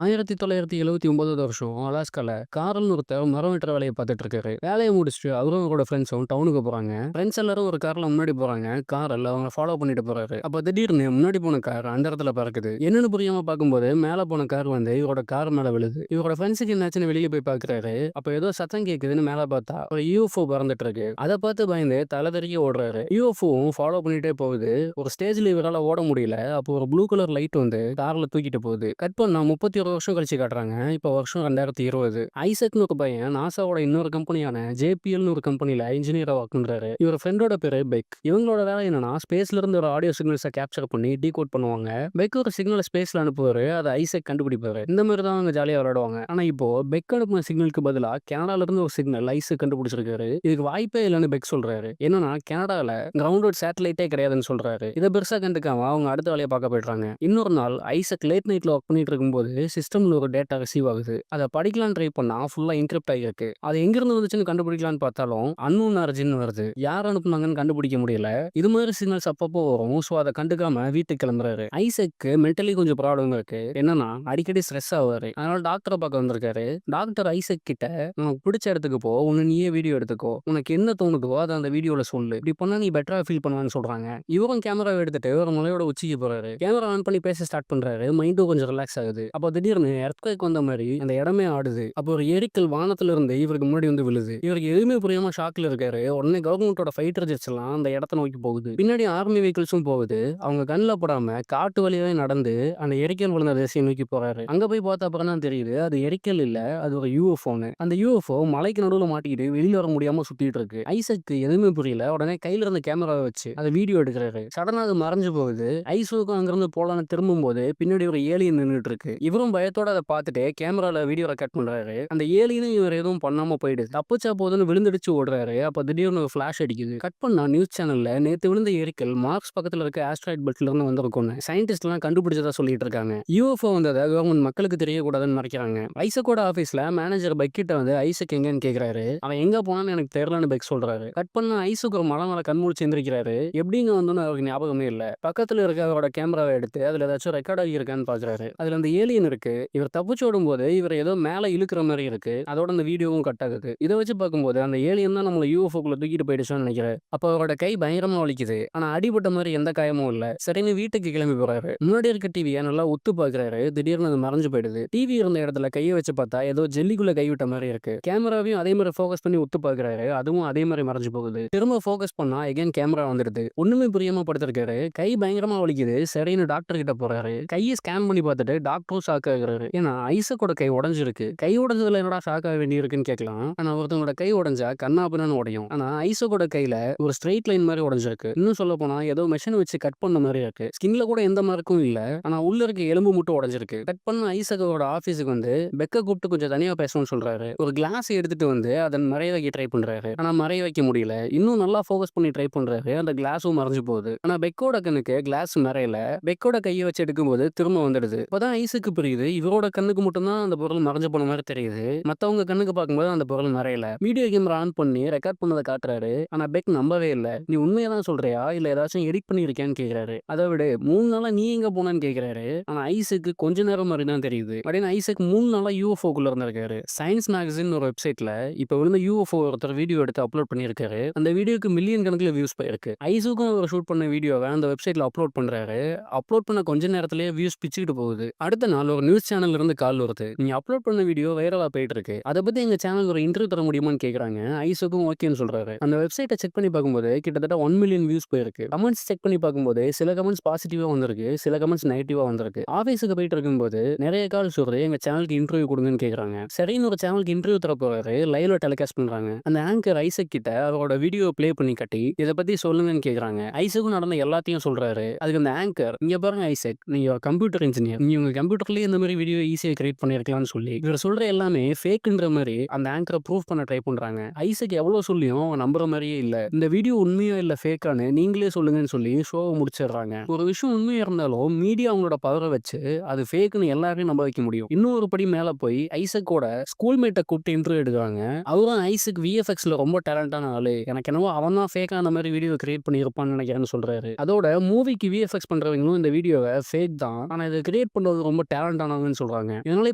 1979 வருஷம் அலாஸ்கால கார்ல்னு ஒருத்தர் மரம் வெட்டுற வேலையை பார்த்துட்டு இருக்காரு. வேலையை முடிச்சுட்டு அவரும் அவரோட ஃப்ரெண்ட்ஸும் டவுனுக்கு போறாங்க. ஃப்ரெண்ட்ஸ் எல்லாரும் ஒரு கார்ல முன்னாடி போறாங்க. கார்ல அவங்க ஃபாலோ பண்ணிட்டு போறாரு. அப்ப திடீர்னு முன்னாடி போன கார் அந்த இடத்துல பறக்குது. என்னன்னு புரியாம பார்க்கும்போது மேல போன கார் வந்து இவரோட கார் மேல விழுது. இவரோட ஃப்ரெண்ட்ஸுக்கு என்னாச்சுன்னு வெளியே போய் பாக்குறாரு. அப்ப ஏதோ சத்தம் கேக்குதுன்னு மேல பார்த்தா ஒரு யூஎஃப்ஓ பறந்துட்டு இருக்கு. அதை பார்த்து பயந்து தலை தெறிக்க ஓடுறாரு. யூஎஃப்ஓவும் ஃபாலோ பண்ணிட்டே போகுது. ஒரு ஸ்டேஜ்ல இவரால ஓட முடியல. அப்போ ஒரு ப்ளூ கலர் லைட் வந்து கார்ல தூக்கிட்டு போகுது. கட் பண்ணா 31 வருஷம் கழிச்சு காட்டுறாங்க. இப்போ வருஷம் 2020. ஐசக்னு ஒரு பையன் நாசாவோட இன்னொரு கம்பெனியான ஜேபிஎல்னு ஒரு கம்பெனில இன்ஜினியரா ஒர்க் பண்றாரு. இவர் ஃப்ரெண்டோட பேரு பெக். இவங்களோட வேலை என்னன்னா ஸ்பேஸ்ல இருந்து ஒரு ஆடியோ சிக்னல்ஸை கேப்சர் பண்ணி டீகோட் பண்ணுவாங்க. பெக் ஒரு சிக்னலை ஸ்பேஸ்ல அனுப்புவாரு. அதை ஐசக் கண்டுபிடிப்பாரு. இந்த மாதிரி தான் அவங்க ஜாலியா விளையாடுவாங்க. ஆனா இப்போ பெக் அனுப்பின சிக்னலுக்கு பதிலா கனடால இருந்து ஒரு சிக்னல் ஐசக் கண்டுபிடிச்சிருக்காரு. இதுக்கு வாய்ப்பே இல்லைன்னு பெக் சொல்றாரு. என்னன்னா கனடால கிரவுண்டட் சேட்டலைட்டே கிடையாதுன்னு சொல்றாரு. இதை பெருசா கண்டுக்காம அவங்க அடுத்த வேலையை பார்க்க போயிடுறாங்க. இன்னொரு நாள் ஐசக் லேட் நைட்ல ஒர்க் பண்ணிட்டு இருக்கும்போது சிஸ்டம்ல ஒரு டேட்டா ரிசீவ் ஆகுது. அதை படிக்கலாம் ட்ரை பண்ணா ஃபுல்லா என்கிரிப்ட் ஆகிருக்கு. அது எங்கிருந்து வந்துச்சுன்னு கண்டுபிடிக்கலாம்னு பார்த்தாலும் அன்னோன் ஆரிஜின் வருது. யார் அனுப்புனாங்கன்னு கண்டுபிடிக்க முடியல. இது மாதிரி சிக்னல்ஸ் அப்பப்போ வரும். ஸோ அதை கண்டுக்காம வீட்டுக்கு கிளம்புறாரு. ஐசக்கு மென்டலி கொஞ்சம் ப்ராப்ளம் இருக்கு. என்னன்னா அடிக்கடி ஸ்ட்ரெஸ் ஆவாரு. அதனால டாக்டரை பார்க்க வந்திருக்காரு. டாக்டர் ஐசக் கிட்ட உனக்கு பிடிச்ச இடத்துக்கு போ, உன்னை நீயே வீடியோ எடுத்துக்கோ, உனக்கு என்ன தோணுதோ அதை அந்த வீடியோல சொல்லு, இப்படி பண்ணா நீ பெட்டரா ஃபீல் பண்ணுவான்னு சொல்றாங்க. இவரும் கேமராவை எடுத்துட்டு ஒரு மலையோட உச்சிக்கு போறாரு. கேமரா ஆன் பண்ணி பேச ஸ்டார்ட் பண்றாரு. மைண்டும் கொஞ்சம் ரிலாக்ஸ் ஆகுது. அப்போ திடீர்னு எர்த்குவேக் வந்த மாதிரி அந்த இடமே ஆடுது. அப்போ ஒரு எரிக்கல் வானத்துல இருந்து இவருக்கு முன்னாடி வந்து விழுது. இவருக்கு எதுவுமே புரியாம ஷாக்ல இருக்காரு. உடனே கவர்மெண்டோட ஃபைட்டர் ஜெட்ஸ் எல்லாம் அந்த இடத்த நோக்கி போகுது. பின்னாடி ஆர்மி வெஹிக்கிள்ஸும் போகுது. அவங்க கண்ணில் படாம காட்டு வழியாவே நடந்து அந்த எரிக்கல் விழுந்த திசையை நோக்கி போறாரு. அங்க போய் பார்த்த அப்புறம் தான் தெரியுது அது எரிக்கல் இல்ல, அது ஒரு யூஎஃப்ஓன்னு. அந்த யூஎஃப்ஓ மலைக்கு நடுவில் மாட்டிக்கிட்டு வெளியில வர முடியாம சுத்திட்டு இருக்கு. ஐசக்கு எதுவுமே புரியல. உடனே கையில இருந்த கேமராவை வச்சு அதை வீடியோ எடுக்கிறாரு. சடனா அது மறைஞ்சு போகுது. ஐசோக்கும் அங்கிருந்து போலான்னு திரும்பும் போது பின்னாடி ஒரு ஏலியன் நின்றுட்டு இருக்கு. இவரும் பயத்தோட அதை பார்த்துட்டு கேமரால வீடியோ ரெக்கார்ட் பண்றாரு. அந்த ஏலியனும் இவர் எதுவும் பண்ணாம போயிடுது. தப்பிச்சா போதுன்னு விழுந்துடுச்சு ஓடுறாரு. அப்ப திடீர்னு ஒரு ஃபிளாஷ் அடிக்குது. கட் பண்ணா நியூஸ் சேனல்ல நேத்து விழுந்த எரிக்கல் மார்க்ஸ் பக்கத்துல இருக்க ஆஸ்ட்ராய்ட் பெல்ட்ல இருந்து வந்திருக்கும்னு சயின்டிஸ்ட் எல்லாம் கண்டுபிடிச்சதா சொல்லிட்டு இருக்காங்க. யூஎஃப்ஓ வந்ததை கவர்மெண்ட் மக்களுக்கு தெரியக்கூடாதுன்னு மறைக்கிறாங்க. ஐசக்கோட ஆபீஸ்ல மேனேஜர் பெக் கிட்ட வந்து ஐசக் எங்கன்னு கேக்குறாரு. அவன் எங்க போனான்னு எனக்கு தெரியலன்னு பெக் சொல்றாரு. கட் பண்ணா ஐசக் ஒரு மலை மேல கண்மூடிச்சு எந்திரிக்கிறாரு. எப்படிங்க வந்தோன்னு அவருக்கு ஞாபகமே இல்ல. பக்கத்துல இருக்க அவரோட கேமராவை எடுத்து அதுல ஏதாச்சும் ரெக்கார்ட் ஆகி இருக்கான்னு பாக்குறாரு. அதுல அந்த ஏலியன் இருக்கு. இவர் தப்பிச்சு ஓடும்போது இவர் ஏதோ மேல இழுக்கிற மாதிரி இருக்கு. அதோட அந்த வீடியோவும் கட் ஆகுது. இதை வச்சு பார்க்கும்போது அந்த ஏலியன் தான் நம்மள யூஎஃப்ஓக்குள்ள தூக்கிட்டு போயிடுச்சுன்னு நினைக்கிறேன். அப்ப அவரோட கை பயங்கரமா வலிக்குது. ஆனா அடிபட்ட மாதிரி எந்த காயமும் இல்ல. சரின்னு வீட்டுக்கு கிளம்பி போறாரு. முன்னாடி இருக்க டிவியை நல்லா உத்து பாக்குறாரு. திடீர்னு அது மறைஞ்சு போயிடுது. டிவி இருந்த இடத்துல கையை வச்சு பார்த்தா ஏதோ ஜெல்லிக்குள்ள கைவிட்ட மாதிரி இருக்கு. கேமராவையும் அதே மாதிரி ஃபோக்கஸ் பண்ணி உத்து பாக்குறாரு. அதுவும் அதே மாதிரி மறைஞ்சு போகுது. திரும்ப ஃபோக்கஸ் பண்ணா எகைன் கேமரா வந்துடுது. ஒண்ணுமே புரியாம படுத்திருக்காரு. கை பயங்கரமா வலிக்குது. சரின்னு டாக்டர் கிட்ட போறாரு. கையை ஸ்கேன் பண்ணி பார்த்துட்டு டாக்டரும் ஷாக் ஆகுறாரு. ஏன்னா ஐசக்கோட கை உடஞ்சிருக்கு. கை உடஞ்சதுல என்னடா ஷாக் ஆக வேண்டி இருக்குன்னு கேட்கலாம். ஆனா ஒருத்தவங்களோட கை உடஞ்சா கண்ணாபின்னு உடையும். ஆனா ஐசக்கோட கையில ஒரு ஸ்ட்ரெயிட் லைன் மாதிரி உடஞ்சிருக்கு. இன்னும் சொல்ல போனா ஏதோ மெஷின் வச்சு கட் பண்ண மாதிரி இருக்கு. ஸ்கின்ல கூட எந்த மார்க்கும் இல்ல. ஆனா உள்ள இருக்க எலும்பு மட்டும் உடஞ்சிருக்கு. கட் பண்ண ஐசக்கோட ஆபீஸுக்கு வந்து பெக்க கூப்பிட்டு கொஞ்சம் தனியா பேசணும்னு சொல்றாரு. ஒரு கிளாஸ் எடுத்துட்டு வந்து அதன் மறைய வைக்க ட்ரை பண்றாரு. ஆனா மறைய வைக்க முடியல. இன்னும் நல்லா ஃபோக்கஸ் பண்ணி ட்ரை பண்றாரு. அந்த கிளாஸும் மறைஞ்சு போகுது. ஆனா பெக்கோட கண்ணுக்கு கிளாஸ் மறையல. பெக்கோட கையை வச்சு எடுக்கும்போது திரும்ப வந்துடுது. இப்பதான் ஐசக்கு புரியுது இவரோட கண்ணுக்கு மட்டும்தான் அந்த பொருள் மறைஞ்சு போன மாதிரி தெரியுது. மத்தவங்க கண்ணுக்கு பார்க்கும்போது அந்த பொருள் மறையல. வீடியோ கேமரா ஆன் பண்ணி ரெக்கார்ட் பண்ணதை காட்டுறாரு. ஆனா பெக் நம்பவே இல்ல. நீ உண்மையா தான் சொல்றியா இல்ல ஏதாச்சும் எடிட் பண்ணிருக்கியான்னு கேக்குறாரு. அதை விட 3 நாளா நீ எங்க போனன்னு கேக்குறாரு. ஆனா ஐசக்கு கொஞ்ச நேரம் மாதிரி தான் தெரியுது. அப்படின்னு ஐசக் 3 நாளா யூஎஃப்ஓக்குள்ள இருந்திருக்காரு. சயின்ஸ் மேகசின் ஒரு வெப்சைட்ல இப்ப விழுந்த யூஎஃப்ஓ ஒருத்தர் வீடியோ எடுத்து அப்லோட் பண்ணிருக்காரு. அந்த வீடியோக்கு மில்லியன் கணக்குல வியூஸ் போயிருக்கு. ஐசக்கும் அவர் ஷூட் பண்ண வீடியோவை அந்த வெப்சைட்ல அப்லோட் பண்றாரு. அப்லோட் பண்ண கொஞ்ச நேரத்திலேயே வியூஸ் பிச்சுக்கிட்டு போகுது. அடுத்த நாள் ஒரு நியூஸ் சேனல்ல இருந்து கால் வருது. நீங்க அப்லோட் பண்ண வீடியோ வைரலா போயிட்டு இருக்கு. அதை பத்தி எங்க சேனல் ஒரு இன்டர்வியூ தர முடியுமான்னு கேக்குறாங்க. ஐசக்கும் ஓகேன்னு சொல்றாரு. அந்த வெப்சைட்டை செக் பண்ணி பார்க்கும்போது கிட்டத்தட்ட 1 மில்லியன் வியூஸ் போயிருக்கு. கமெண்ட்ஸ் செக் பண்ணி பார்க்கும்போது சில கமெண்ட்ஸ் பாசிட்டிவா வந்திருக்கு, சில கமெண்ட்ஸ் நெகட்டிவா வந்திருக்கு. ஆபீஸுக்கு போயிட்டு இருக்கும்போது நிறைய கால்ஸ் வருது. எங்க சேனலுக்கு இன்டர்வியூ கொடுங்கன்னு கேக்குறாங்க. சரின்னு ஒரு சேனலுக்கு இன்டர்வியூ தர போறாரு. லைவ்ல டெலிகாஸ்ட் பண்றாங்க. அந்த ஆங்கர் ஐசக் கிட்ட அவரோட வீடியோ ப்ளே பண்ணி கட்டி இதை பத்தி சொல்லுங்கன்னு கேக்குறாங்க. ஐசக்கும் நடந்த எல்லாத்தையும் சொல்றாரு. அதுக்கு அந்த ஆங்கர் இங்க பாருங்க ஐசக், நீங்க கம்ப்யூட்டர் இன்ஜினியர், நீங்க உங்க கம்ப்யூட்டர்லயே இந்த மாதிரி வீடியோ ஈஸியா கிரியேட் பண்ணிருக்கலாம்னு சொல்லி இவர் சொல்ற எல்லாமே ஃபேக்ன்ற மாதிரி அந்த ஆங்கரை ப்ரூவ் பண்ண ட்ரை பண்றாங்க. ஐசக் எவ்வளவு சொல்லியும் அவங்க நம்புற மாதிரியே இல்ல. இந்த வீடியோ உண்மையா இல்ல ஃபேக்கானு நீங்களே சொல்லுங்கன்னு சொல்லி ஷோவை முடிச்சிடுறாங்க. ஒரு விஷயம் உண்மையா இருந்தாலும் மீடியா அவங்களோட பவரை வச்சு அது ஃபேக்னு எல்லாரையும் நம்ப வைக்க முடியும். இன்னும் ஒரு படி மேல போய் ஐசக்கோட ஸ்கூல் மேட்டை கூப்பிட்டு இன்டர்வியூ எடுக்கிறாங்க. அவரும் ஐசக் விஎஃப்எக்ஸ்ல ரொம்ப டேலண்டான ஆளு, எனக்கு என்னவோ அவன் தான் ஃபேக்கான மாதிரி வீடியோ கிரியேட் பண்ணி இருப்பான்னு நினைக்கிறேன்னு சொல்றாரு. அதோட மூவிக்கு விஎஃப்எக்ஸ் பண்றவங்களும் இந்த வீடியோவை ஃபேக் தான், ஆனா இதை கிரியேட் பண்றது ரொம்ப டேலண்டான ஆனாங்கன்னு சொல்றாங்க. இதனால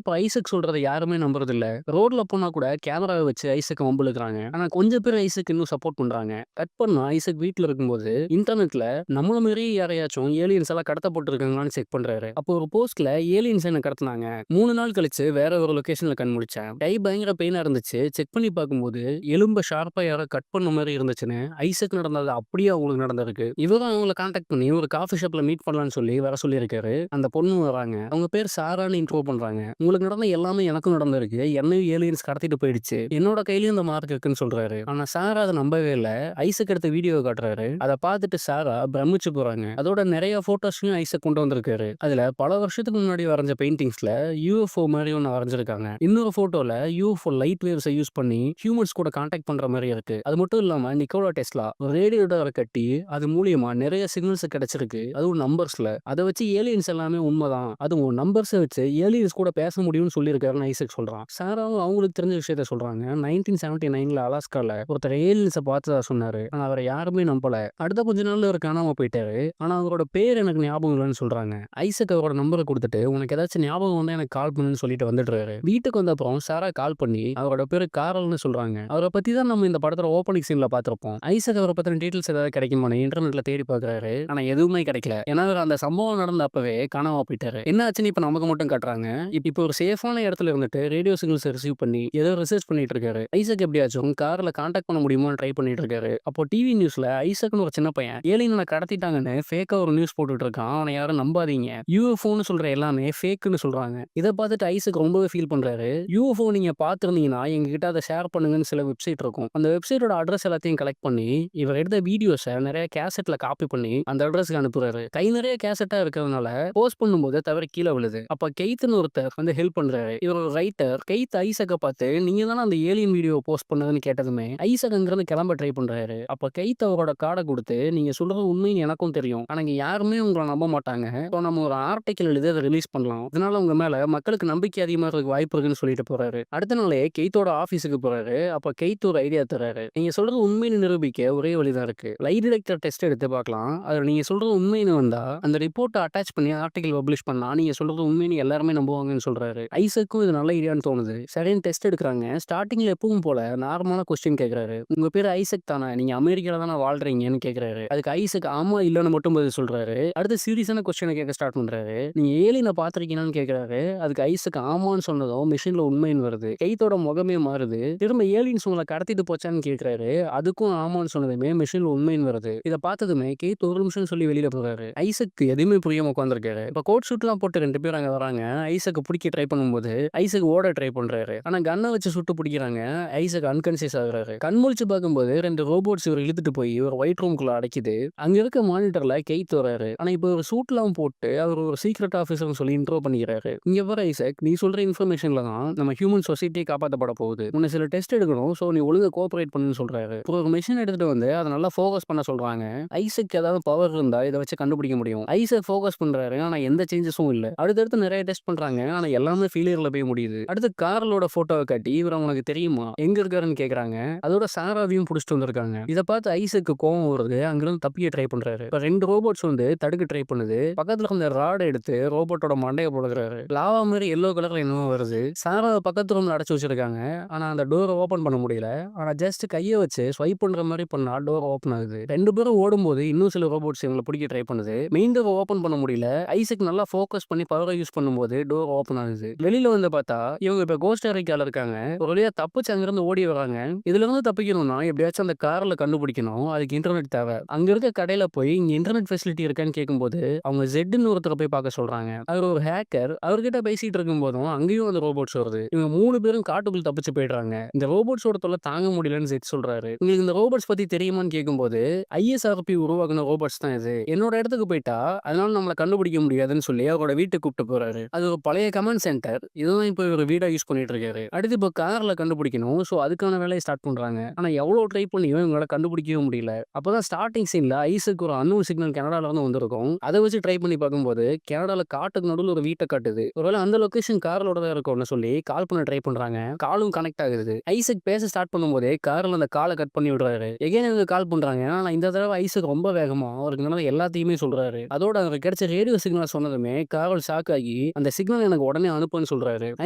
இப்ப ஐசக் சொல்றத யாருமே நம்புறதில்ல. ரோட்ல போனா கூட கேமராவ வச்சு ஐசக்க வம்பிழுக்குறாங்க. ஆனா கொஞ்சம் பேர் ஐசக் இன்னும் சப்போர்ட் பண்றாங்க. கட் பண்ணா ஐசக் வீட்ல இருக்கும்போது இன்டர்நெட்ல நம்மள மாரியே யாரையாச்சும் ஏலியன்ஸ் எல்லாம் கடத்தப்பட்டிருக்காங்களான்னு செக் பண்றாரு. அப்போ ஒரு போஸ்ட்ல ஏலியன்ஸ் என்ன கடத்துனாங்க. 3 நாள் கழிச்சு வேற ஒரு லொகேஷன்ல கண் முழிச்சேன். கை பயங்கர பெயினா இருந்துச்சு. செக் பண்ணி பார்க்கும்போது எலும்ப ஷார்ப்பா யாரோ கட் பண்ண மாரி இருந்துச்சுன்னு ஐசக் நடந்தது அப்படியே அவங்களுக்கு நடந்திருக்கு. இவரும் அவங்கள கான்டாக்ட் பண்ணி ஒரு காஃபி ஷாப்ல மீட் பண்ணலாம்னு சொல்லி வர சொல்லியிருக்காரு. அந்த பொண்ணு வராங்க. அவங்க பேர் சாரான்னு இன்ட்ரோ பண்றாங்க. உங்களுக்கு நடந்த எல்லாமே எனக்கும் நடந்திருக்கு. என்னையும் ஏலியன்ஸ் கடத்திட்டு போயிடுச்சு. என்னோட கையிலயும் இந்த மார்க் இருக்குன்னு சொல்றாரு. ஆனா சாரா அத நம்பவே இல்ல. ஐசக் எடுத்த வீடியோ காட்டுறாரு. அத பார்த்துட்டு சாரா பிரமிச்சு போறாங்க. அதோட நிறைய போட்டோஸையும் ஐசக் கொண்டு வந்திருக்காரு. அதுல பல வருஷத்துக்கு முன்னாடி வரைஞ்ச பெயிண்டிங்ஸ்ல யூஎஃப்ஓ மாதிரி ஒன்னு வரைஞ்சிருக்காங்க. இன்னொரு போட்டோல யூஎஃப்ஓ லைட் வேவ்ஸை யூஸ் பண்ணி ஹியூமன்ஸ் கூட கான்டாக்ட் பண்ற மாதிரி இருக்கு. அது மட்டும் இல்லாம நிக்கோலா டெஸ்லா ஒரு ரேடியேட்டரை கட்டி அது மூலியமா நிறைய சிக்னல்ஸ் கிடைச்சிருக்கு. அதுவும் நம்பர்ஸ்ல. அதை வச்சு ஏலியன்ஸ் எல்லாமே உண்மைதான். அதுவும் நம்பர்ஸை வச்சு ஏலியன்ஸ் கூட பேச முடியும்னு சொல்லியிருக்காருன்னு ஐசக் சொல்றான். சாராவும் அவங்களுக்கு தெரிஞ்ச விஷயத்த சொல்றாங்க. 1979ல அலாஸ்கால ஒருத்தர் ஏலியன்ஸை பார்த்ததா சொன்னாரு. ஆனா அவரை யாருமே நம்பல. அடுத்த கொஞ்ச நாள்ல அவர் காணாம போயிட்டாரு. ஆனா அவரோட பேர் எனக்கு ஞாபகம் இல்லைன்னு சொல்றாங்க. ஐசக் அவரோட நம்பரை கொடுத்துட்டு உனக்கு ஏதாச்சும் ஞாபகம் வந்தா எனக்கு கால் பண்ணுன்னு சொல்லிட்டு வந்துடுறாரு. வீட்டுக்கு வந்த அப்புறம் சாரா கால் பண்ணி அவரோட பேரு காரல்னு சொல்றாங்க. அவரை பத்தி தான் நம்ம இந்த படத்தோட ஓப்பனிங் சீன்ல பார்த்திருப்போம். ஐசக் அவரை பத்தின டீடைல்ஸ் ஏதாவது கிடைக்குமான்னு இன்டர்நெட்ல தேடி பார்க்கறாரு. ஆனா எதுவுமே கிடைக்கல. ஏன்னா அவர் அந்த சம்பவம் நடந்த அப்பவே காணாம போயிட்டாரு. என்ன ஆச்சுன்னு இப்ப நமக்கு மட்டும் காட்டுறாங்க. இப்போ ஒரு சேஃபான இடத்துல இருந்துட்டு ரேடியோ சிக்னல்ஸ் ரிசீவ் பண்ணி ஏதோ ரிசர்ச் பண்ணிட்டு இருக்காரு. ஐசக் எப்படியாச்சும் கார்ல கான்டாக்ட் பண்ண முடியுமான்னு ட்ரை பண்ணிட்டு இருக்காரு. அப்போ டிவி நியூஸ்ல ஐசக்னு ஒரு சின்ன பையன் ஏலியனை கடத்திட்டாங்கன்னு ஃபேக்கா ஒரு நியூஸ் போட்டுட்டு இருக்கான். அவனை யாரும் நம்பாதீங்க. யூஎஃப்ஓன்னு சொல்ற எல்லாமே ஃபேக்குன்னு சொல்றாங்க. இதை பார்த்துட்டு ஐசக் ரொம்பவே ஃபீல் பண்றாரு. யூஎஃப்ஓ நீங்க பார்த்திருந்தீங்கன்னா எங்ககிட்ட அதை ஷேர் பண்ணுங்கன்னு சில வெப்சைட் இருக்கும். அந்த வெப்சைட்டோட அட்ரஸ் எல்லாத்தையும் கலெக்ட் பண்ணி இவர் எடுத்த வீடியோஸை நிறைய கேசட்ல காப்பி பண்ணி அந்த அட்ரஸ்க்கு அனுப்புறாரு. கை நிறைய கேசட்டா இருக்கிறதுனால போஸ்ட் பண்ணும்போது தவிர கீழே விழுது. அப்ப கெய்த்னு ஒருத்தர் வந்து ஹெல்ப் பண்றாரு. இவர் ஒரு ரைட்டர். கெய்த் ஐசக்க பார்த்து நீங்க தானே அந்த ஏலியன் வீடியோ போஸ்ட் பண்ணதுன்னு கேட்டதுமே ஐசக் அங்கிருந்து கிளம்ப ட்ரை பண்றாரு. அப்ப கெய்த் அவரோட கார்டை கொடுத்து நீங்க சொல்றது உண்மைன்னு எனக்கும் தெரியும். ஆனா இங்க யாருமே உங்களை நம்ப மாட்டாங்க. இப்போ நம்ம ஒரு ஆர்டிக்கல் எழுதி அதை ரிலீஸ் பண்ணலாம். இதனால உங்க மேல மக்களுக்கு நம்பிக்கை அதிகமா இருக்க வாய்ப்பு இருக்குன்னு சொல்லிட்டு போறாரு. அடுத்த நாளே கெய்த்தோட ஆபீஸுக்கு போறாரு. அப்ப கெய்த் ஒரு ஐடியா தர்றாரு. நீங்க சொல்றது உண்மைன்னு நிரூபிக்க ஒரே வழிதான் இருக்கு. லை டிடெக்டர் டெஸ்ட் எடுத்து பார்க்கலாம். அதுல நீங்க சொல்றது உண்மைன்னு வந்தா அந்த ரிப்போர்ட்டை அட்டாச் பண்ணி ஆர்டிகல் பப்ளிஷ் பண்ணா நீங்க சொல்றது உண்மைன்னு எல்லாருமே நம்புவாங்கன்னு சொல்றாரு. ஐசக்கும் இது நல்ல ஐடியான்னு தோணுது. சரின்னு டெஸ்ட் எடுக்கிறாங்க. ஸ்டார்டிங்ல எப்பவும் போல நார்மலான கொஸ்டின் கேட்கிறாரு. உங்க பேர் ஐசக் தானே? நீங்க அமெரிக்கால தானே வாழ்றீங்கன்னு கேட்கிறாரு. அதுக்கு ஐசக் ஆமா இல்லன்னு மட்டும் பதில் சொல்றாரு. அடுத்து சீரியஸான கொஸ்டினை கேட்க ஸ்டார்ட் பண்றாரு. நீங்க ஏலியனை பாத்திருக்கீங்கன்னு கேட்கிறாரு. அதுக்கு ஐசக் ஆமான்னு சொன்னதும் மிஷின்ல உண்மைன்னு வருது. கெய்த்தோட முகமே மாறுது. திரும்ப ஏலியன்ஸ் உங்களை கடத்திட்டு போச்சான்னு கேட்கிறாரு. அதுக்கும் ஆமான்னு சொன்னதுமே மிஷின்ல உண்மைன்னு வருது. இதை பார்த்ததுமே கெய்த் ஒரு நிமிஷம் சொல்லி வெளியில போறாரு. ஐசக் எதுவுமே புரியாம உட்காந்துருக்காரு. இப்ப கோட் ஷூட்லாம் போட்டு 2 பேர் அங்க வராங்க. ஐசக் பிடிக்க ட்ரை பண்ணும்போது ஐசக் ஓட ட்ரை பண்றாரு. ஆனா கன்னை வச்சு சுட்டு பிடிக்கிறாங்க. ஐசக் அன்கான்சியஸ் ஆகுறாரு. கண் முழிச்சு பார்க்கும்போது 2 ரோபோட்ஸ் இவர் இழுத்துட்டு போய் ஒரு ஒயிட் ரூம்குள்ள அடைக்குது. அங்க இருக்க மானிட்டர்ல கெய்த் வராரு. ஆனா இப்போ ஒரு சூட்லாம் போட்டு அவர் ஒரு சீக்ரெட் ஆபீசர்னு சொல்லி இன்ட்ரோ பண்ணிக்கிறாரு. இங்க வர ஐசக் நீ சொல்ற இன்ஃபர்மேஷன்ல தான் நம்ம ஹியூமன் சொசைட்டியை காப்பாற்றப்பட போகுது. உன்னை சில டெஸ்ட் எடுக்கணும். சோ நீ ஒழுங்கா கோஆபரேட் பண்ணுன்னு சொல்றாரு. இப்போ ஒரு மிஷின் எடுத்துட்டு வந்து அதை நல்லா ஃபோக்கஸ் பண்ண சொல்றாங்க. ஐசக் ஏதாவது பவர் இருந்தா இதை வச்சு கண்டுபிடிக்க முடியும். ஐசக் ஃபோக்கஸ் பண்றாரு. ஆனா எந்த சேஞ்சஸும் இல்ல. அடுத்தடுத்து நிறைய டெஸ்ட் பண்றாங்க. ஆனா எல்லாமே ஃபெயிலியர்ல போய் முடியுது. அடுத்து கார்லோட போட்டோவை காட்டி இவர் அவங்களுக்கு தெரியுமா எங்க இருக்காருன்னு கேக்குறாங்க. அதோட சாராவையும் புடிச்சிட்டு வந்திருக்காங்க. இதை பார்த்து ஐசக்கு கோவம் வருது. அங்கிருந்து தப்பிக்க ட்ரை பண்றாரு. இப்ப 2 ரோபோட்ஸ் வந்து தடுக்க ட்ரை பண்ணுது. பக்கத்துல இருந்த ராடை எடுத்து ரோபோட்டோட மண்டையை போடுறாரு. லாவா மாதிரி எல்லோ கலர்ல என்னவோ வருது. சாராவை பக்கத்து ரூம்ல அடைச்சு வச்சிருக்காங்க. ஆனா அந்த டோரை ஓபன் பண்ண முடியல. ஆனா ஜஸ்ட் கையை வச்சு ஸ்வைப் பண்ற மாதிரி பண்ணா டோர் ஓபன் ஆகுது. 2 பேரும் ஓடும்போது இன்னும் சில ரோபோட்ஸ் இவங்களை பிடிக்க ட்ரை பண்ணுது. மெயின் டோர் ஓபன் பண்ண முடியல. ஐசக் நல்லா ஃபோக்கஸ் பண்ணி பவரை யூஸ் பண்ணும்போது டோர் ஓபன் ஆகுது. வெளியில வந்து பார்த்தா இவங்க இப்ப கோஸ்ட் அரைக்கால இருக்காங்க. ஒரு வழியா தப்பிச்சு அங்கிருந்து ஓடி வராங்க. இதுல இருந்து தப்பிக்கணும்னா எப்படியாச்சும் அந்த கார்ல கண்டுபிடிக்கணும். அதுக்கு இன்டர்நெட் தேவை. அங்க இருக்க கடையில போய் இங்க இன்டர்நெட் ஃபெசிலிட்டி இருக்கான்னு கேட்கும்போது அவங்க ஜெட்னு ஒருத்தரை போய் பார்க்க சொல்றாங்க. அவர் ஒரு ஹேக்கர். அவர்கிட்ட பேசிட்டு இருக்கும் போதும் அங்கேயும் அந்த ரோபோட்ஸ் வருது. இவங்க 3 பேரும் காட்டுக்குள் தப்பிச்சு போயிடுறாங்க. இந்த ரோபோட்ஸோட தொல்லை தாங்க முடியலன்னு ஜெட் சொல்றாரு. உங்களுக்கு இந்த ரோபோட்ஸ் பத்தி தெரியுமான்னு கேட்கும்போது ஐஎஸ்ஆர்பி உருவாக்குன ரோபோட்ஸ் தான் இது. என்னோட இடத்துக்கு போயிட்டா அதனால நம்மளை கண்டுபிடிக்க முடியாதுன்னு சொல்லி அவரோட வீட்டுக்கு கூப்பிட்டு போறாரு. அது ஒரு பழைய கமாண்ட் சென்டர். இதுதான் இப்போ ஒரு வீடா யூஸ் பண்ணிட்டு இருக்காரு. அடுத்து இப்போ கார்ல கண்டுபிடிக்கணும். சோ அதுக்கான வேலையை ஸ்டார்ட் பண்றாங்க. ஆனா எவ்வளவு ட்ரை பண்ணியும் இவங்களால கண்டுபிடிக்கவே முடியல. அப்பதான் ஸ்டார்டிங் சீன்ல ஐஸுக்கு ஒரு அன்னோன் சிக்னல் கனடால இருந்து வந்திருக்கும். அதை வச்சு ட்ரை பண்ணி பார்க்கும்போது கனடால காட்டுக்கு நடுவில் ஒரு வீட்டை காட்டுது. ஒருவேளை அந்த லொகேஷன் காரோட தான் இருக்கும்னு சொல்லி கால் பண்ண ட்ரை பண்றாங்க. காலும் கனெக்ட் ஆகுது. ஐசக் பேச ஸ்டார்ட் பண்ணும்போதே கார்ல அந்த காலை கட் பண்ணி விடுறாரு. எகைன் இவங்க கால் பண்றாங்க. ஆனா இந்த தடவை ஐசக் ரொம்ப வேகமா அவருக்கு நடந்த எல்லாத்தையுமே சொல்றாரு. அதோட அவருக்கு கிடைச்ச ரேடியோ சிக்னல் சொன்னதுமே காரோல் ஷாக் ஆகி அந்த சிக்னல் எனக்கு உடனே அனுப்புன்னு சொல்றாரு.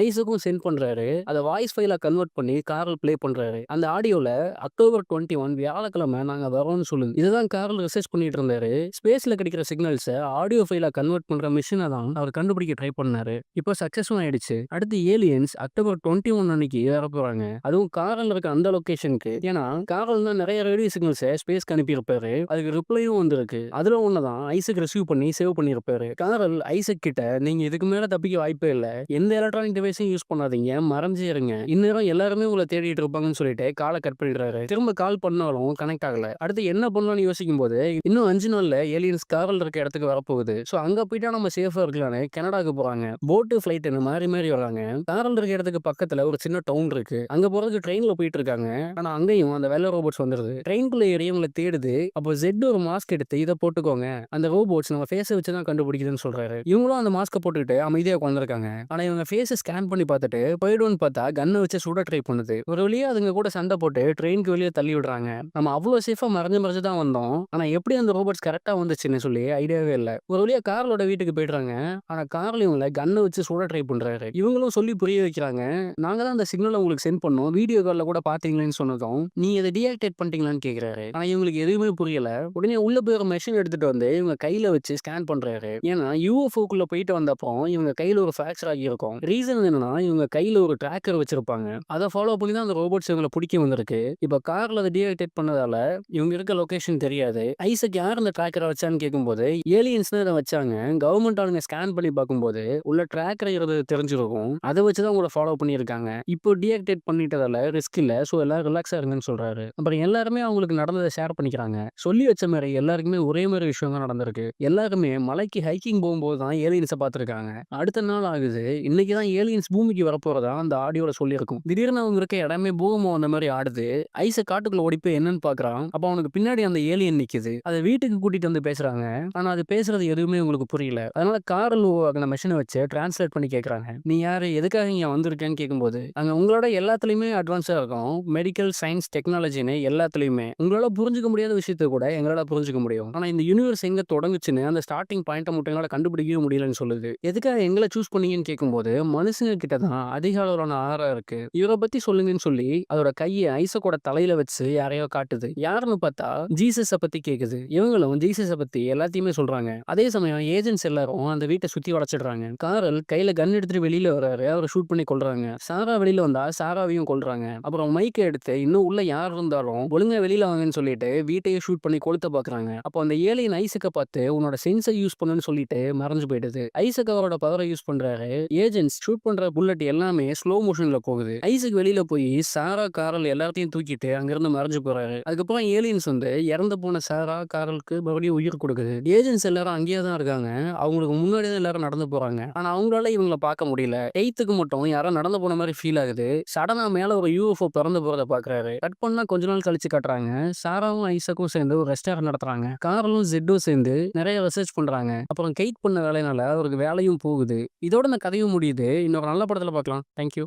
ஐசக்கும் சென்ட் பண்றாரு. அத வாய்ஸ் ஃபைலா கன்வெர்ட் பண்ணி கார்ல் ப்ளே பண்றாரு. அந்த ஆடியோல அக்டோபர் 21 வியாழக்கிழமை நாங்க வரோம்னு சொல்லுது. இதுதான் கார்ல் ரிசர்ச் பண்ணிட்டு இருந்தாரு. ஸ்பேஸ்ல கிடைக்கிற சிக்னல்ஸ ஆடியோ ஃபைலா கன்வெர்ட் பண்ற மிஷின தான் அவர் கண்டுபிடிக்க ட்ரை பண்ணாரு. இப்போ சக்சஸும் ஆயிடுச்சு. அடுத்து ஏலியன்ஸ் அக்டோபர் 21 அன்னைக்கு வரப்போறாங்க. அதுவும் கார்ல் இருக்க அந்த லொகேஷனுக்கு. ஏன்னா கார்ல் தான் நிறைய ரேடியோ சிக்னல்ஸ ஸ்பேஸ்க்கு அனுப்பியிருப்பாரு. அதுக்கு ரிப்ளையும் வந்திருக்கு. அதுல ஒண்ணுதான் ஐசக் ரிசீவ் பண்ணி சேவ் பண்ணியிருப்பாரு. கார்ல் ஐசக் கிட்ட நீங்க இதுக்கு மேல தப்பிக்க வாய்ப்பே இல்ல. எந்த எலக்ட்ரானிக் டிவைஸையும் யூஸ் பண்ணாதீங்க. மறைஞ்சே இருங்க. இந்நேரம் எல்லாருமே உங்களை தேடிட்டு இருப்பாங்கன்னு சொல்லிட்டு காலை கட் பண்ணிடுறாரு. திரும்ப கால் பண்ணாலும் கனெக்ட் ஆகல. அடுத்து என்ன பண்ணலாம்னு யோசிக்கும் போது இன்னும் 5 நாள்ல ஏலியன்ஸ் கார்ல் இருக்க இடத்துக்கு வரப்போகுது. சோ அங்க போயிட்டா நம்ம சேஃபா இருக்கலாம்னு கனடாக்கு போறாங்க. போட்டு ஃபிளைட்னு மாறி மாறி வராங்க. கார்ல் இருக்க இடத்துக்கு பக்கத்துல ஒரு சின்ன டவுன் இருக்கு. அங்க போறதுக்கு ட்ரெயின்ல போயிட்டு இருக்காங்க. ஆனா அங்கேயும் அந்த வெள்ள ரோபோட்ஸ் வந்துருது. ட்ரெயின்குள்ள ஏறி இவங்களை தேடுது. அப்போ ஜெட் ஒரு மாஸ்க் எடுத்து இதை போட்டுக்கோங்க. அந்த ரோபோட்ஸ் நம்ம ஃபேஸை வச்சு தான் கண்டுபிடிக்குதுன்னு சொல்றாரு. இவங்களும் அந்த மாஸ்கை போட்டுக்கிட்டு அமைதியா உட்காந்துருக்காங்க. ஆனா இவங்க ஃபேஸை ஸ்கேன் பண்ணி பார்த்துட்டு போயிடும்னு பார்த்தா கன்னை வச்சு சுட ட்ரை பண்ணுது. ஒரு வழியா அதுங்க கூட சண்டை போட்டு ட்ரெயினுக்கு வெளியே தள்ளி விடுறாங்க. நம்ம அவ்வளவு சேஃபா மறைஞ்சு மறைஞ்சு தான் வந்தோம். ஆனா எப்படி அந்த ரோபோட்ஸ் கரெக்டா வந்துச்சுன்னு சொல்லி ஐடியாவே இல்ல. ஒரு வழியா கார்லோட வீட்டுக்கு போயிடுறாங்க. ஆனா கார்ல இவங்களை கன்னை வச்சு சுட ட்ரை பண்றாரு. இவங்களும் சொல்லி புரிய வைக்கிறாங்க. நாங்க தான் அந்த சிக்னலை உங்களுக்கு சென்ட் பண்ணோம். வீடியோ கால்ல கூட பாத்தீங்களேன்னு சொன்னதும் நீ அதை டீஆக்டிவேட் பண்ணிட்டீங்களான்னு கேக்குறாரு. ஆனா இவங்களுக்கு எதுவுமே புரியல. உடனே உள்ள போய் ஒரு மெஷின் எடுத்துட்டு வந்து இவங்க கையில வச்சு ஸ்கேன் பண்றாரு. ஏன்னா யூஎஃப்ஓக்குள்ள போயிட்டு வந்தப்போ இவங்க கையில ஒரு ஃபிராக்சர் ஆகி இருக்கும். ரீசன் என்னன்னா இவங்க கையில ஒரு ட்ராக்கர் வச்சிருப்பாங்க. அதை ஃபாலோ பண்ணி தான் அந்த ரோபோட்ஸ் இவங்களை பிடிக்க வந்திருக்கு. இப்ப கார்ல அதை டீஆக்டிவேட் பண்ணதால இவங்க இருக்க லொகேஷன் தெரியாது. ஐசக் யார் அந்த ட்ராக்கரை வச்சான்னு கேட்கும்போது ஏலியன்ஸ் தான் இதை வச்சாங்க. கவர்மெண்ட் ஆளுங்க ஸ்கேன் பண்ணி பார்க்கும்போது உள்ள ட்ராக்கர் தெரிஞ்சிருக்கும். அதை வச்சுதான் உங்களை ஃபாலோ பண்ணியிருக்காங்க. இப்போ டீஆக்டிவேட் பண்ணிட்டதால ரிஸ்க் இல்ல. சோ எல்லாரும் ரிலாக்ஸா இருங்கன்னு சொல்றாரு. அப்புறம் எல்லாருமே அவங்களுக்கு நடந்ததை ஷேர் பண்ணிக்கிறாங்க. சொல்லி வச்ச மாதிரி எல்லாருக்குமே ஒரே மாதிரி விஷயம் தான் நடந்திருக்கு. எல்லாருமே மலைக்கு ஹைக்கிங் போகும்போது தான் ஏலியன்ஸை பார்த்திருக்காங்க. அடுத்த நாள் ஆகுது. இன்னைக்கு தான் ஏலியன்ஸ் பூமிக்கு வரப்போறதா அந்த ஆடியோல சொல்லியிருக்கும். திடீர்னு அவங்க இருக்க இடமே பூகம்பம் அந்த மாதிரி ஆடுது. ஐசக் காட்டுக்குள்ள ஓடி போய் என்னன்னு பாக்குறான். அப்ப அவனுக்கு பின்னாடி அந்த ஏலியன் நிக்குது. அதை வீட்டுக்கு கூட்டிட்டு வந்து பேசுறாங்க. ஆனா அது பேசுறது எதுவுமே உங்களுக்கு புரியல. அதனால கார்ல அந்த மெஷினை வச்சு டிரான்ஸ்லேட் பண்ணி கேக்குறாங்க. நீ யாரு, எதுக்காக இங்க வந்திருக்கேன்னு கேட்கும்போது அங்க உங்களோட எல்லாத்துலயுமே அட்வான்ஸா இருக்கும். மெடிக்கல் சயின்ஸ் டெக்னாலஜின்னு எல்லாத்துலயுமே உங்களால புரிஞ்சுக்க முடியாத விஷயத்தை கூட எங்களால புரிஞ்சுக்க முடியும். ஆனா இந்த யூனிவர்ஸ் எங்க தொடங்குச்சுன்னு அந்த ஸ்டார்டிங் பாயிண்ட்டை மட்டும் எங்களால கண்டுபிடிக்கவே முடியலன்னு சொல்லுது. எதுக்காக எங்களை சூஸ் பண்ணீங்கன்னு கேட்கும்போது மனுஷங்க கிட்ட தான் அதிக அளவிலான ஆறாம் இருக்கு. இவரை பத்தி சொல்லுங்கன்னு சொல்லி அதோட கையை ஐசக்கோட தலையில வச்சு யாரையோ காட்டுது. யாருன்னு பார்த்தா ஜீசஸ பத்தி கேக்குது. இவங்களும் ஜீசஸ பத்தி எல்லாத்தையுமே சொல்றாங்க. அதே சமயம் ஏஜென்ட்ஸ் எல்லாரும் அந்த வீட்டை சுத்தி வளைச்சிடுறாங்க. காரல் கையில கன் எடுத்துட்டு வெளியில வர்றாரு. அவரை ஷூட் பண்ணி கொல்றாங்க. சாரா வெளியில வந்தா சாராவையும் கொல்றாங்க. அப்புறம் மைக்கை எடுத்து இன்னும் உள்ள யார் இருந்தாலும் ஒழுங்கா வெளியில வாங்கன்னு சொல்லிட்டு வீட்டையே ஷூட் பண்ணி கொளுத்த பாக்குறாங்க. அப்போ அந்த ஏலியன் ஐசக்க பார்த்து உன்னோட சென்ஸை யூஸ் பண்ணுன்னு சொல்லிட்டு மறைஞ்சு போயிடுது. ஐசக் அவரோட பவரை யூஸ் பண்றாரு. ஏஜென்ட்ஸ் ஷூட் பண்ற புல்லட் எல்லாமே ஸ்லோ மோஷன்ல போகுது. ஐசக் வெளியில போய் சாரா காரல் எல்லாத்தையும் தூக்கிட்டு அங்கிருந்து மறைஞ்சு போறாரு. அதுக்கப்புறம் ஏலியன்ஸ் வந்து இறந்து போன சாரா காரலுக்கு மறுபடியும் உயிர் கொடுக்குது. ஏஜென்ட்ஸ் எல்லாரும் அங்கேயே தான் இருக்காங்க. அவங்களுக்கு முன்னாடி தான் எல்லாரும் நடந்து போறாங்க. ஆனா அவங்களால இவங்களை பார்க்க முடியல. எய்த்துக்கு மட்டும் யாரோ நடந்து போன மாதிரி ஃபீல் ஆகுது. சடனா மேல ஒரு யூஎஃப்ஓ பறந்து போறத பாக்குறாரு. கட் பண்ணா கொஞ்ச நாள் கழிச்சு காட்டுறாங்க. சாராவும் ஐசக்கும் சேர்ந்து ஒரு ரெஸ்டாரண்ட் நடத்துறாங்க. காரலும் ஜெட்டும் சேர்ந்து நிறைய ரிசர்ச் பண்றாங்க. அப்புறம் கெயிட் பண்ண வேலையினால அவருக்கு வேலையும் போகுது. இதோட இந்த கதையும் முடியுது. இன்னொரு நல்ல படத்துல பார்க்கலாம். தேங்க்யூ.